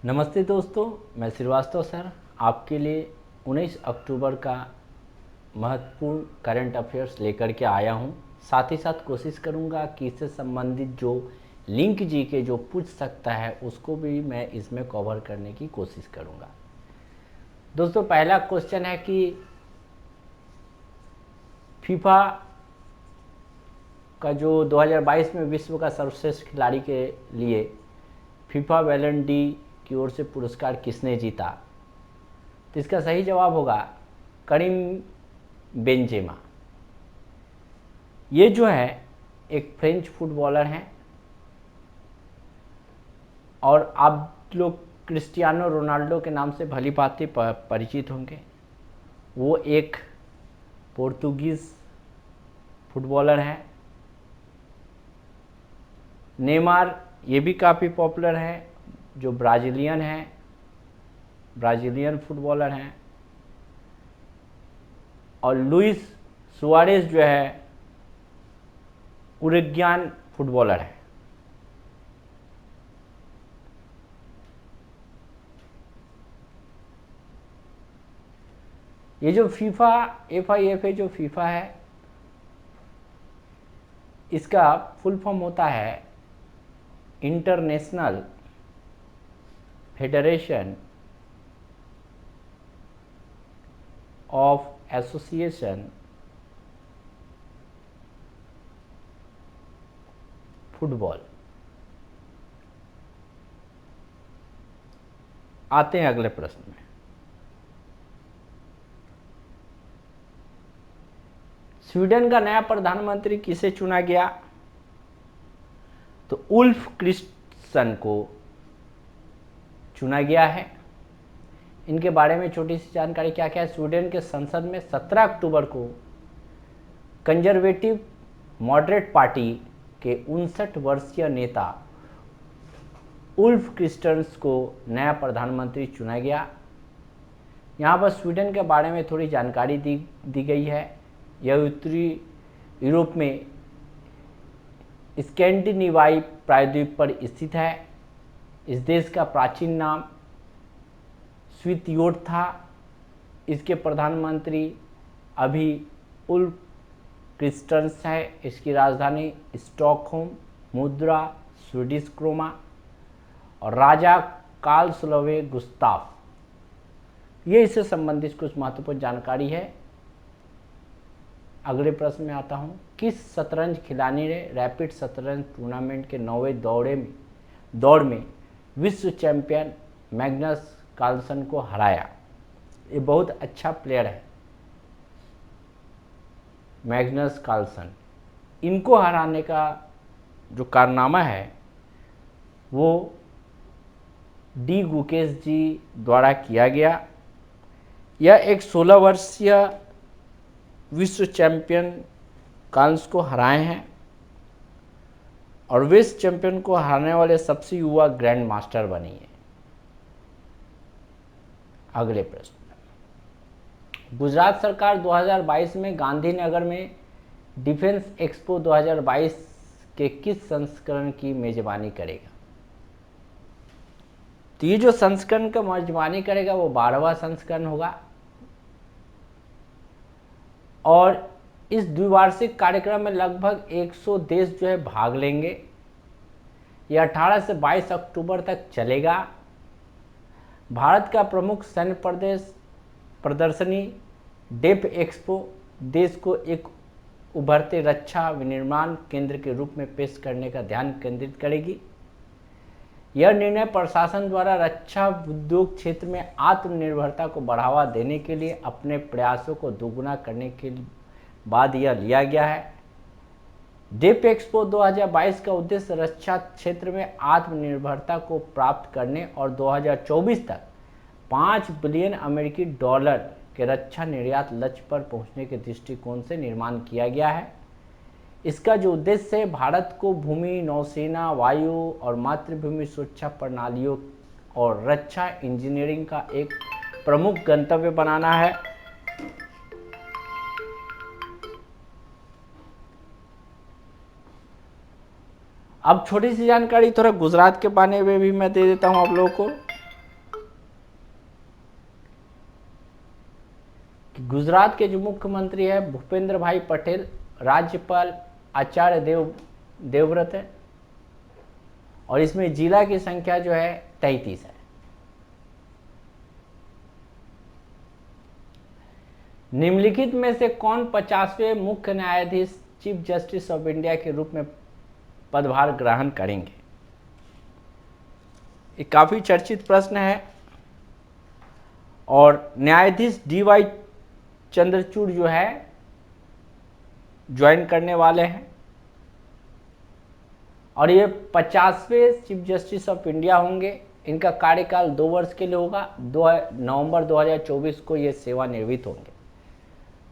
नमस्ते दोस्तों, मैं श्रीवास्तव सर आपके लिए 19 अक्टूबर का महत्वपूर्ण करंट अफेयर्स लेकर के आया हूं। साथ ही साथ कोशिश करूंगा कि इससे संबंधित जो लिंक जी के जो पूछ सकता है उसको भी मैं इसमें कवर करने की कोशिश करूंगा। दोस्तों, पहला क्वेश्चन है कि फीफा का जो 2022 में विश्व का सर्वश्रेष्ठ खिलाड़ी के लिए फीफा बैलन डी की ओर से पुरस्कार किसने जीता? तो इसका सही जवाब होगा करीम बेंजेमा। ये जो है एक फ्रेंच फुटबॉलर हैं और आप लोग क्रिस्टियानो रोनाल्डो के नाम से भली भांति परिचित होंगे। वो एक पोर्तुगीज़ फुटबॉलर हैं। नेमार ये भी काफ़ी पॉपुलर हैं, जो ब्राज़ीलियन फुटबॉलर हैं। और लुइस सुआरेज जो है उरुग्वायन फुटबॉलर है। ये जो फीफा FIFA जो फीफा है, इसका फुल फॉर्म होता है international federation of association football. आते हैं अगले प्रश्न में। स्वीडन का नया प्रधानमंत्री किसे चुना गया? तो उल्फ क्रिस्टसन को चुना गया है। इनके बारे में छोटी सी जानकारी क्या क्या है। स्वीडन के संसद में 17 अक्टूबर को कंजर्वेटिव मॉडरेट पार्टी के 59 वर्षीय नेता उल्फ क्रिस्टन्स को नया प्रधानमंत्री चुना गया। यहाँ पर स्वीडन के बारे में थोड़ी जानकारी दी गई है। यह उत्तरी यूरोप में स्कैंडिनेवियाई प्रायद्वीप पर स्थित है। इस देश का प्राचीन नाम स्वीतियोट था। इसके प्रधानमंत्री अभी उल्फ क्रिस्टन्स है। इसकी राजधानी स्टॉकहोम, मुद्रा स्वीडिश क्रोमा और राजा कार्ल स्लोवे गुस्ताफ। ये इससे संबंधित कुछ महत्वपूर्ण जानकारी है। अगले प्रश्न में आता हूँ। किस शतरंज खिलाड़ी ने रैपिड शतरंज टूर्नामेंट के 9वें दौर में विश्व चैंपियन मैग्नस कार्लसन को हराया? ये बहुत अच्छा प्लेयर है मैग्नस कार्लसन। इनको हराने का जो कारनामा है वो डी गुकेश जी द्वारा किया गया। यह एक 16 वर्षीय विश्व चैंपियन कार्ल्स को हराए हैं और विश्व चैंपियन को हराने वाले सबसे युवा ग्रैंड मास्टर बनी है। अगले प्रश्न। गुजरात सरकार 2022 में गांधीनगर में डिफेंस एक्सपो 2022 के किस संस्करण की मेजबानी करेगा? तो ये जो संस्करण का मेजबानी करेगा वो 12वां संस्करण होगा। और इस द्विवार्षिक कार्यक्रम में लगभग 100 देश जो है भाग लेंगे। यह 18 से 22 अक्टूबर तक चलेगा। भारत का प्रमुख सैन्य प्रदर्शनी डेफ एक्सपो देश को एक उभरते रक्षा विनिर्माण केंद्र के रूप में पेश करने का ध्यान केंद्रित करेगी। यह निर्णय प्रशासन द्वारा रक्षा उद्योग क्षेत्र में आत्मनिर्भरता को बढ़ावा देने के लिए अपने प्रयासों को दोगुना करने के बाद यह लिया गया है। डेफ एक्सपो 2022 का उद्देश्य रक्षा क्षेत्र में आत्मनिर्भरता को प्राप्त करने और 2024 तक $5 बिलियन अमेरिकी के रक्षा निर्यात लक्ष्य पर पहुंचने के दृष्टिकोण से निर्माण किया गया है। इसका जो उद्देश्य है भारत को भूमि, नौसेना, वायु और मातृभूमि सुरक्षा प्रणालियों और रक्षा इंजीनियरिंग का एक प्रमुख गंतव्य बनाना है। अब छोटी सी जानकारी थोड़ा गुजरात के बारे में भी मैं दे देता हूं आप लोगों को। कि गुजरात के जो मुख्यमंत्री है भूपेंद्र भाई पटेल, राज्यपाल आचार्य देवव्रत है, और इसमें जिला की संख्या जो है 33 है। निम्नलिखित में से कौन 50वें मुख्य न्यायाधीश चीफ जस्टिस ऑफ इंडिया के रूप में पदभार ग्रहण करेंगे? ये काफी चर्चित प्रश्न है। और न्यायाधीश DY चंद्रचूड़ जो है ज्वाइन करने वाले हैं, और ये 50वें चीफ जस्टिस ऑफ इंडिया होंगे। इनका कार्यकाल 2 वर्ष के लिए होगा। नवंबर 2024 को ये सेवानिवृत्त होंगे।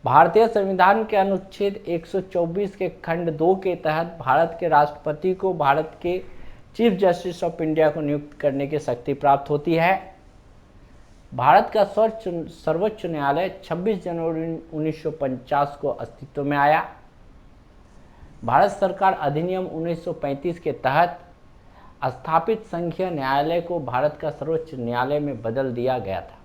भारतीय संविधान के अनुच्छेद 124 के खंड 2 के तहत भारत के राष्ट्रपति को भारत के चीफ जस्टिस ऑफ इंडिया को नियुक्त करने की शक्ति प्राप्त होती है। भारत का सर्वोच्च न्यायालय 26 जनवरी 1950 को अस्तित्व में आया। भारत सरकार अधिनियम 1935 के तहत स्थापित संघीय न्यायालय को भारत का सर्वोच्च न्यायालय में बदल दिया गया था।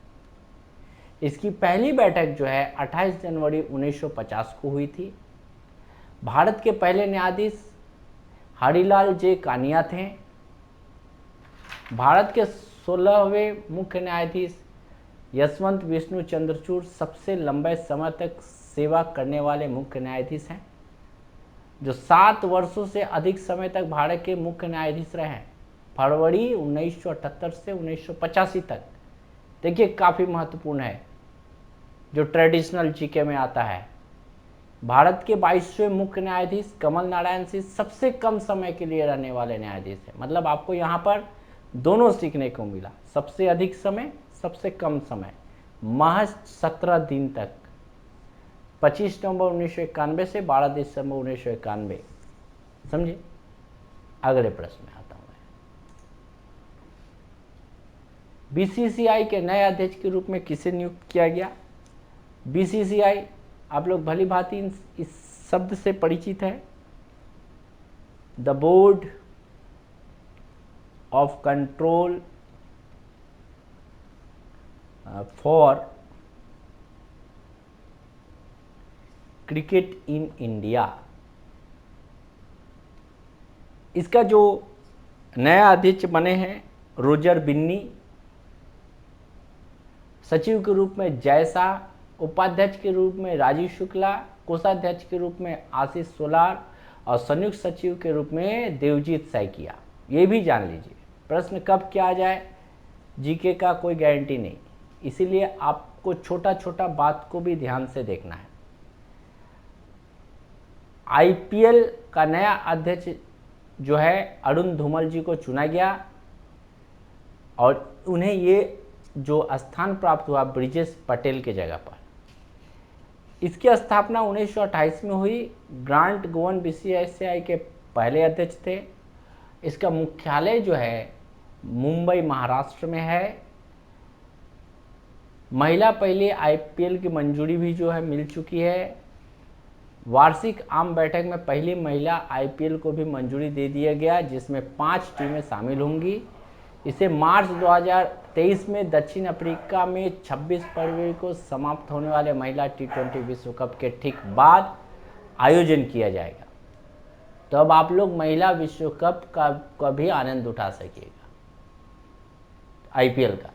इसकी पहली बैठक जो है 28 जनवरी 1950 को हुई थी। भारत के पहले न्यायाधीश हरिलाल जे कानिया थे। भारत के 16वें मुख्य न्यायाधीश यशवंत विष्णु चंद्रचूड़ सबसे लंबे समय तक सेवा करने वाले मुख्य न्यायाधीश हैं, जो 7 वर्षों से अधिक समय तक भारत के मुख्य न्यायाधीश रहे हैं, फरवरी 1978 से 1985 तक। देखिए काफ़ी महत्वपूर्ण है, जो ट्रेडिशनल जीके में आता है। भारत के 22वें मुख्य न्यायाधीश कमल नारायण सिंह सबसे कम समय के लिए रहने वाले न्यायाधीश हैं। मतलब आपको यहाँ पर दोनों सीखने को मिला, सबसे अधिक समय, सबसे कम समय, महज 17 दिन तक, 25 नवंबर 1991 से 12 दिसंबर 1991। समझे? अगले प्रश्न में आता हूं मैं। BCCI के नए अध्यक्ष के रूप में किसे नियुक्त किया गया? BCCI आप लोग भली भांति इस शब्द से परिचित है, the board of control for cricket in India. इसका जो नया अध्यक्ष बने हैं रोजर बिन्नी, सचिव के रूप में जयसा, उपाध्यक्ष के रूप में राजीव शुक्ला, कोषाध्यक्ष के रूप में आशीष सोलार, और संयुक्त सचिव के रूप में देवजीत सैकिया। ये भी जान लीजिए, प्रश्न कब क्या आ जाए जीके का कोई गारंटी नहीं, इसीलिए आपको छोटा छोटा बात को भी ध्यान से देखना है। IPL का नया अध्यक्ष जो है अरुण धूमल जी को चुना गया, और उन्हें ये जो स्थान प्राप्त हुआ ब्रिजेश पटेल के जगह पर। इसकी स्थापना 1928 में हुई। ग्रांट गोवन BCCI के पहले अध्यक्ष थे। इसका मुख्यालय जो है मुंबई महाराष्ट्र में है। महिला पहले IPL की मंजूरी भी जो है मिल चुकी है। वार्षिक आम बैठक में पहली महिला IPL को भी मंजूरी दे दिया गया, जिसमें 5 टीमें शामिल होंगी। इसे मार्च 2023 में दक्षिण अफ्रीका में 26 फरवरी को समाप्त होने वाले महिला T20 विश्व कप के ठीक बाद आयोजन किया जाएगा। तो अब आप लोग महिला विश्व कप का भी आनंद उठा सकिएगा, IPL का।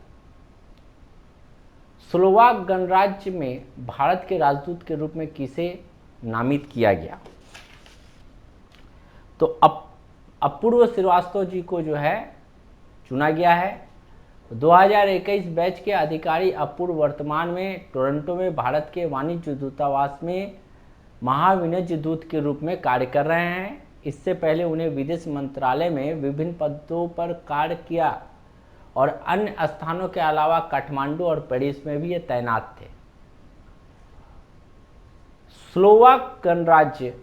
स्लोवाक गणराज्य में भारत के राजदूत के रूप में किसे नामित किया गया? तो अपूर्व श्रीवास्तव जी को जो है चुना गया है। 2021 बैच के अधिकारी अपूर्व वर्तमान में टोरंटो में भारत के वाणिज्य दूतावास में महावाणिज्य दूत के रूप में कार्य कर रहे हैं। इससे पहले उन्हें विदेश मंत्रालय में विभिन्न पदों पर कार्य किया, और अन्य स्थानों के अलावा काठमांडू और पेरिस में भी ये तैनात थे। स्लोवाक गणराज्य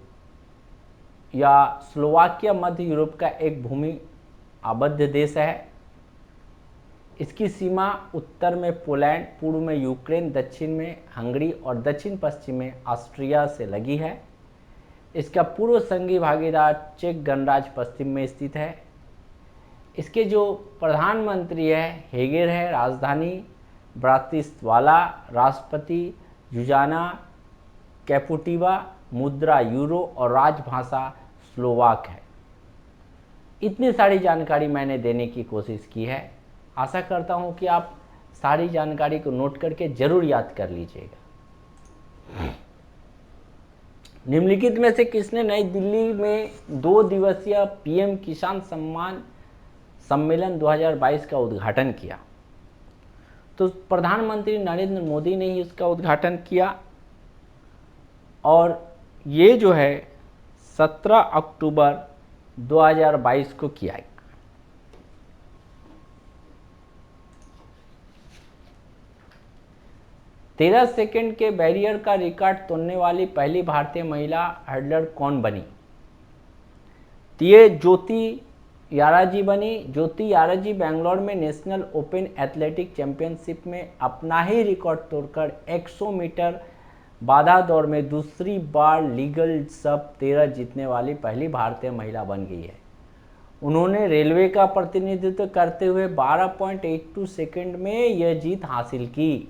या स्लोवाकिया मध्य यूरोप का एक भूमि आबद्ध देश है। इसकी सीमा उत्तर में पोलैंड, पूर्व में यूक्रेन, दक्षिण में हंगरी और दक्षिण पश्चिम में ऑस्ट्रिया से लगी है। इसका पूर्व संघीय भागीदार चेक गणराज्य पश्चिम में स्थित है। इसके जो प्रधानमंत्री है हेगेर है, राजधानी ब्रातिस्लावा, राष्ट्रपति युजाना कैपुटिवा, मुद्रा यूरो और राजभाषा स्लोवाक है। इतनी सारी जानकारी मैंने देने की कोशिश की है। आशा करता हूं कि आप सारी जानकारी को नोट करके जरूर याद कर लीजिएगा। निम्नलिखित में से किसने नई दिल्ली में 2 दिवसीय पीएम किसान सम्मान सम्मेलन 2022 का उद्घाटन किया? तो प्रधानमंत्री नरेंद्र मोदी ने ही इसका उद्घाटन किया और ये जो है 17 अक्टूबर 2022 को किया गया। तेरह सेकेंड के बैरियर का रिकॉर्ड तोड़ने वाली पहली भारतीय महिला हर्डलर कौन बनी? तो ये ज्योति याराजी बनी। ज्योति याराजी बेंगलोर में नेशनल ओपन एथलेटिक चैंपियनशिप में अपना ही रिकॉर्ड तोड़कर 100 मीटर बाधा दौड़ में दूसरी बार लीगल सब 13 जीतने वाली पहली भारतीय महिला बन गई है। उन्होंने रेलवे का प्रतिनिधित्व करते हुए 12.82 सेकंड में यह जीत हासिल की।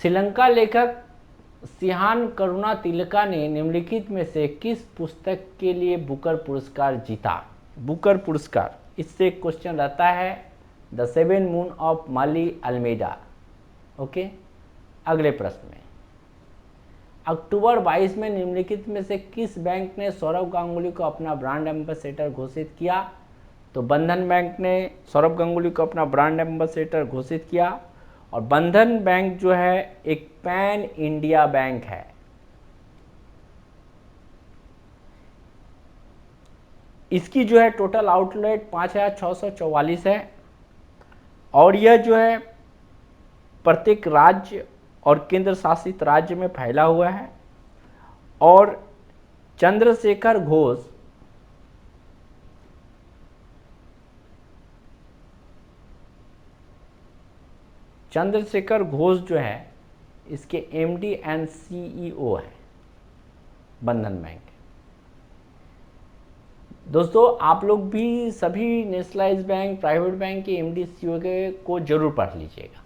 श्रीलंका लेखक सिहान करुणातिलका ने निम्नलिखित में से किस पुस्तक के लिए बुकर पुरस्कार जीता? बुकर पुरस्कार, इससे क्वेश्चन रहता है the 7 moon of Maali Almeida. Okay, अगले प्रश्न में अक्टूबर 22 में निम्नलिखित में से किस बैंक ने सौरव गांगुली को अपना ब्रांड एम्बेसडर घोषित किया? तो बंधन बैंक ने सौरव गांगुली को अपना ब्रांड एम्बेसडर घोषित किया। और बंधन बैंक जो है एक पैन इंडिया बैंक है। इसकी जो है टोटल आउटलेट 5644 है और यह जो है प्रत्येक राज्य और केंद्र शासित राज्य में फैला हुआ है। और चंद्रशेखर घोष जो है इसके एमडी एंड सीईओ है बंधन बैंक। दोस्तों आप लोग भी सभी नेशनलाइज बैंक, प्राइवेट बैंक के एमडी सीईओ को जरूर पढ़ लीजिएगा।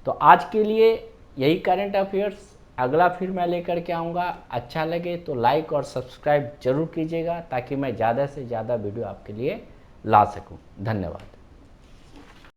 तो आज के लिए यही करंट अफेयर्स, अगला फिर मैं लेकर के आऊँगा। अच्छा लगे तो लाइक और सब्सक्राइब जरूर कीजिएगा ताकि मैं ज़्यादा से ज़्यादा वीडियो आपके लिए ला सकूँ। धन्यवाद।